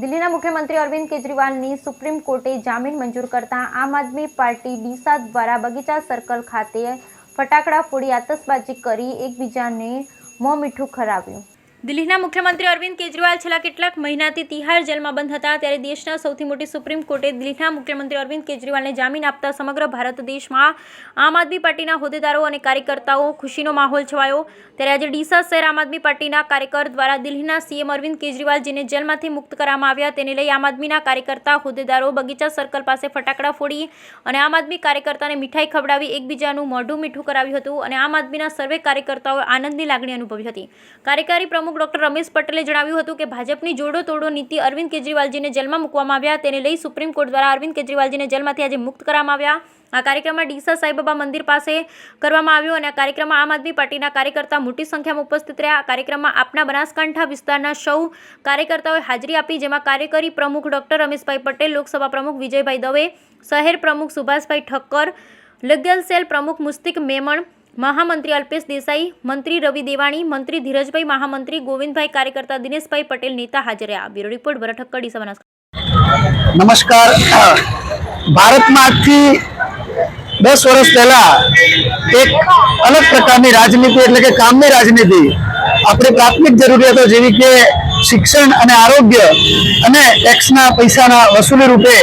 દિલ્હીના મુખ્યમંત્રી અરવિંદ કેજરીવાલની સુપ્રીમ કોર્ટે જામીન મંજૂર કરતા આમ આદમી પાર્ટી ડીસા દ્વારા બગીચા સર્કલ ખાતે ફટાકડા ફોડી આતશબાજી કરી એકબીજાને મોં મીઠું કરાવ્યું। દિલ્હીના મુખ્યમંત્રી અરવિંદ કેજરીવાલ છેલ્લા કેટલાક મહિનાથી તિહાર જેલમાં બંધ હતા, ત્યારે દેશના સૌથી મોટી સુપ્રીમ કોર્ટે દિલ્હીના મુખ્યમંત્રી અરવિંદ કેજરીવાલને જામીન આપતા સમગ્ર ભારત દેશમાં આમ આદમી પાર્ટીના હોદ્દેદારો અને કાર્યકર્તાઓ ખુશીનો માહોલ છવાયો। ત્યારે આજે ડીસા શહેર આમ આદમી પાર્ટીના કાર્યકર દ્વારા દિલ્હીના સીએમ અરવિંદ કેજરીવાલજીને જેલમાંથી મુક્ત કરવામાં આવ્યા, તેને લઈ આમ આદમીના કાર્યકર્તા હોદ્દેદારો બગીચા સર્કલ પાસે ફટાકડા ફોડી અને આમ આદમી કાર્યકર્તાને મીઠાઈ ખવડાવી એકબીજાનું મોઢું મીઠું કરાવ્યું હતું અને આમ આદમીના સર્વે કાર્યકર્તાઓએ આનંદની લાગણી અનુભવી હતી। કાર્યકારી પ્રમુખ ડોક્ટર રમેશ પટેલે જણાવ્યું હતું કે ભાજપની જોડો તોડો નીતિ અરવિંદ કેજરીવાલજીને જેલમાં મૂકવામાં આવ્યા, તેને લઈ સુપ્રીમ કોર્ટ દ્વારા અરવિંદ કેજરીવાલજીને જેલમાંથી આજે મુક્ત કરવામાં આવ્યા। આ કાર્યક્રમમાં ડીસા સાંઈબાબા મંદિર પાસે કરવામાં આવ્યો અને આ કાર્યક્રમમાં આમ આદમી પાર્ટીના કાર્યકર્તા મોટી સંખ્યામાં ઉપસ્થિત રહ્યા। આ કાર્યક્રમમાં આપના બનાસકાંઠા વિસ્તારના સૌ કાર્યકર્તાઓએ હાજરી આપી, જેમાં કાર્યકારી પ્રમુખ ડોક્ટર રમેશભાઈ પટેલ, લોકસભા પ્રમુખ વિજયભાઈ દવે, શહેર પ્રમુખ સુભાષભાઈ ઠક્કર, લીગલ સેલ પ્રમુખ મુસ્તિક મેમણ, મહામંત્રી અલ્પેશ દેસાઈ, મંત્રી રવિ દેવાણી, મંત્રી ધીરજભાઈ, મહામંત્રી ગોવિંદભાઈ, કાર્યકર્તા દિનેશભાઈ પટેલ નેતા હાજર રહ્યા। બ્યુરો રિપોર્ટ ભરત ઠક્કર, ડીસા બનાસકાંઠા। નમસ્કાર। ભારતમાં આજથી 10 વર્ષ પહેલા એક અલગ પ્રકારની રાજનીતિ એટલે કે કામની રાજનીતિ આપણી પ્રાથમિક જરૂરિયાતો જેવી કે શિક્ષણ અને આરોગ્ય અને ટેક્સના પૈસાના વસૂલી રૂપે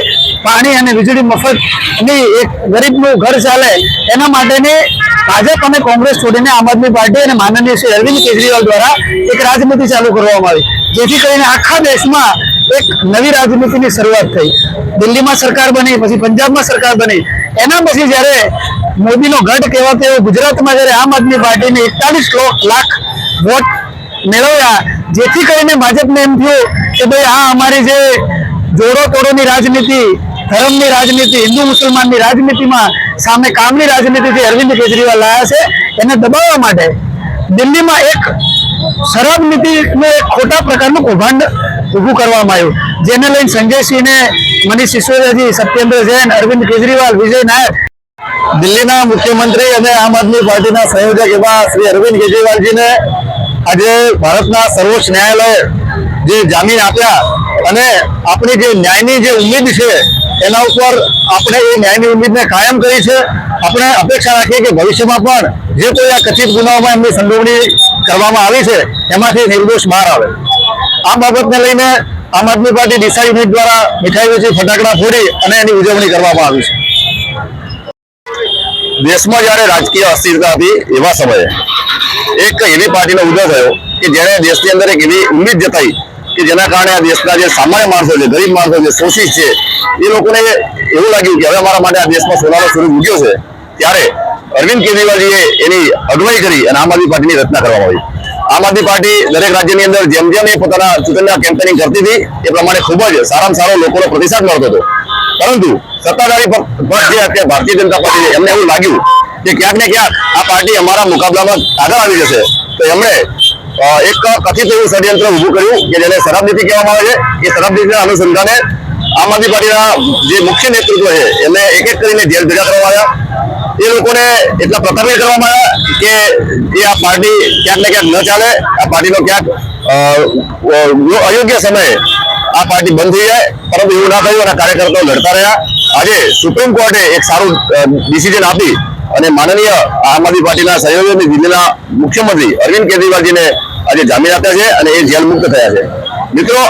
પાણી અને વીજળી મફતની એક ગરીબનું ઘર ચાલે એના માટેની ભાજપ અને કોંગ્રેસ છોડીને આમ આદમી પાર્ટી અને માનનીય શ્રી અરવિંદ કેજરીવાલ દ્વારા એક રાજનીતિ ચાલુ કરવામાં આવી, જેથી કરીને આખા દેશમાં એક નવી રાજનીતિની શરૂઆત થઈ। દિલ્હીમાં સરકાર બની, પછી પંજાબમાં સરકાર બની, એના પછી જ્યારે મોદીનો ગઢ કહેવાતો એવો ગુજરાતમાં જ્યારે આમ આદમી પાર્ટીને 41 લાખ વોટ મેળવ્યા, જેથી કરીને ભાજપને એમ થયું કે ભાઈ આ અમારી જે જોડો તોડોની રાજનીતિ, ધર્મની રાજનીતિ, હિન્દુ મુસલમાનની રાજનીતિમાં સામે કામની રાજનીતિથી અરવિંદ કેજરીવાલ લાયા છે, એને દબાવવા માટે દિલ્હીમાં એક શરાબ નીતિનું એક ખોટા પ્રકારનું કૌભાંડ ઊભું કરવામાં આવ્યું, જેને લઈને સંજયસિંહને, મનીષ સિસોદિયાજી, સત્યેન્દ્ર જૈન, અરવિંદ કેજરીવાલ, વિજય નાયક, દિલ્હીના મુખ્યમંત્રી અને આમ આદમી પાર્ટીના સંયોજક એવા શ્રી અરવિંદ કેજરીવાલજીને આજે ભારતના સર્વોચ્ચ ન્યાયાલયે જે જામીન આપ્યા અને આપણી જે ન્યાયની જે ઉમ્મીદ છે એના ઉપર આપણે એ ન્યાયની ઉમ્મીદને કાયમ કરી છે। આપણે અપેક્ષા રાખીએ કે ભવિષ્યમાં પણ જે કોઈ આ કથિત ગુનાઓમાં એમની સંડોવણી કરવામાં આવી છે એમાંથી નિર્દોષ બહાર આવે। આ બાબતને લઈને આમ આદમી પાર્ટી ડીસા યુનિટ દ્વારા મીઠાઈ વેચી, ફટાકડા ફોડી અને એની ઉજવણી કરવામાં આવી છે। દેશમાં જ્યારે રાજકીય અસ્થિરતા હતી એવા સમયે એક એવી પાર્ટીનો ઉદય થયો કે જેણે દેશની અંદર એક એવી ઉમ્મીદ જતાઈ કે જેના કારણે આ દેશના જે સામાન્ય માણસો છે, ગરીબ માણસો છે, શોષિત છે, એ લોકોને એવું લાગ્યું કે હવે અમારા માટે આ દેશમાં સોનાનો સૂરજ ઉગ્યો છે। ત્યારે અરવિંદ કેજરીવાલજીએ એની અગવાઈ કરી અને આમ આદમી પાર્ટીની રચના કરવામાં આવી। આમ આદમી પાર્ટી દરેક રાજ્યની અંદર જેમ જેમ એ પોતાના ચૂંટણીના કેમ્પેનિંગ કરતી હતી એ પ્રમાણે ખૂબ જ સારામાં સારો લોકોનો પ્રતિસાદ મળતો હતો, પરંતુ સત્તાધારી પક્ષ જે અત્યારે ભારતીય જનતા પાર્ટી છે એમને એવું લાગ્યું કે ક્યાંક ને ક્યાંક આ પાર્ટી અમારા મુકાબલામાં આગળ આવી જશે, તો એમણે એક કથિત એવું ષડયંત્ર ઊભું કર્યું કે જેને શરાબ નીતિ કહેવામાં આવે છે। એ શરાબ નીતિના અનુસંધાને આમ આદમી પાર્ટીના જે મુખ્ય નેતૃત્વ છે એમને એક એક કરીને જેલ ભેગા કરવામાં આવ્યા। એ લોકોને એટલા પ્રતાડિત કરવામાં આવ્યા કે એ આ પાર્ટી ક્યાંક ને ક્યાંક ન ચાલે, આ પાર્ટીનો ક્યાંક અયોગ્ય સમયે આ પાર્ટી બંધ થઈ જાય, પરંતુ એવું ના થયું અને કાર્યકર્તાઓ લડતા રહ્યા। આજે સુપ્રીમ કોર્ટે એક સારું ડિસિઝન આપી અને માનનીય આમ આદમી પાર્ટીના સહયોગી દિલ્હીના મુખ્યમંત્રી અરવિંદ કેજરીવાલજીને આજે જામીન આપ્યા છે અને એ જેલ મુક્ત થયા છે। મિત્રો,